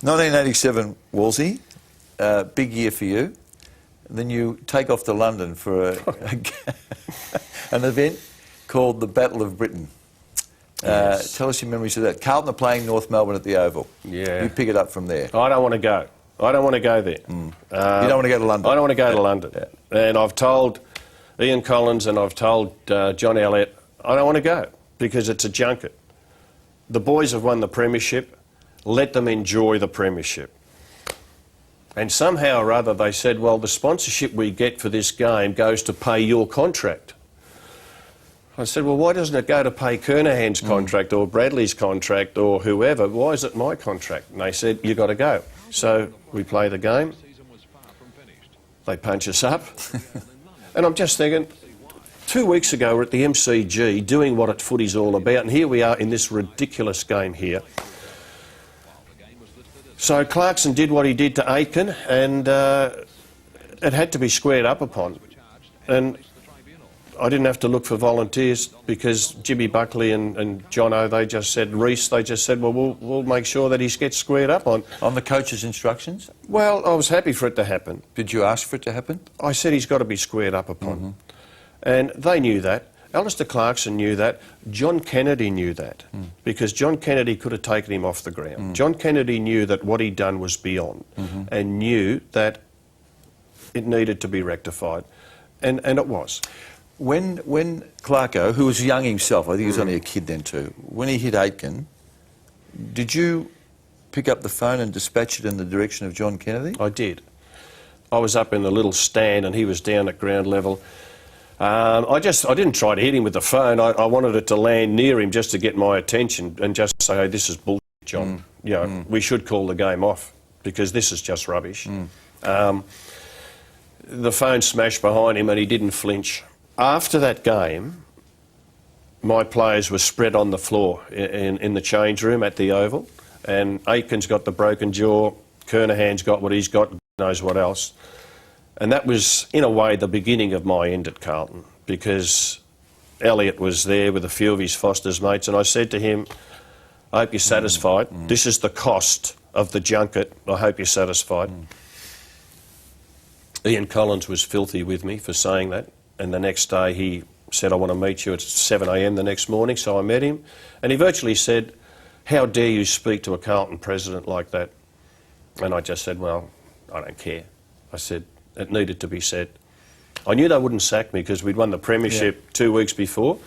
1987, Wallsy, big year for you. And then you take off to London for an event called the Battle of Britain. Yes. Tell us your memories of that. Carlton are playing North Melbourne at the Oval. Yeah. You pick it up from there. I don't want to go. I don't want to go there. You don't want to go to London? I don't want to go to London. Yeah. And I've told Ian Collins and I've told John Elliott, I don't want to go because it's a junket. The boys have won the premiership. Let them enjoy the premiership. And somehow or other they said, well, the sponsorship we get for this game goes to pay your contract. I said, well, why doesn't it go to pay Kernahan's contract or Bradley's contract or whoever? Why is it my contract? And they said, you've got to go. So we play the game. They punch us up. And I'm just thinking, 2 weeks ago we're at the MCG doing what footy's all about, and here we are in this ridiculous game here. So Clarkson did what he did to Aitken, and it had to be squared up upon. And I didn't have to look for volunteers because Jimmy Buckley and Jono, they just said, Reece, they just said, well, we'll make sure that he gets squared up on. On the coach's instructions? Well, I was happy for it to happen. Did you ask for it to happen? I said he's got to be squared up upon. And they knew that. Alistair Clarkson knew that. John Kennedy knew that because John Kennedy could have taken him off the ground. John Kennedy knew that what he'd done was beyond and knew that it needed to be rectified. And it was. When Clarko, who was young himself, I think he was only a kid then too, when he hit Aitken, did you pick up the phone and dispatch it in the direction of John Kennedy? I did. I was up in the little stand and he was down at ground level. I didn't try to hit him with the phone. I wanted it to land near him just to get my attention and just say, hey, this is bullshit, John. You know, we should call the game off because this is just rubbish. The phone smashed behind him and he didn't flinch. After that game, my players were spread on the floor in the change room at the Oval, and Aitken's got the broken jaw, Kernahan's got what he's got, knows what else. And that was, in a way, the beginning of my end at Carlton, because Elliott was there with a few of his Foster's mates, and I said to him, I hope you're satisfied. This is the cost of the junket. I hope you're satisfied. Ian Collins was filthy with me for saying that. And the next day he said, I want to meet you at 7 a.m. the next morning. So I met him. And he virtually said, how dare you speak to a Carlton president like that? And I just said, well, I don't care. I said, it needed to be said. I knew they wouldn't sack me because we'd won the premiership 2 weeks before.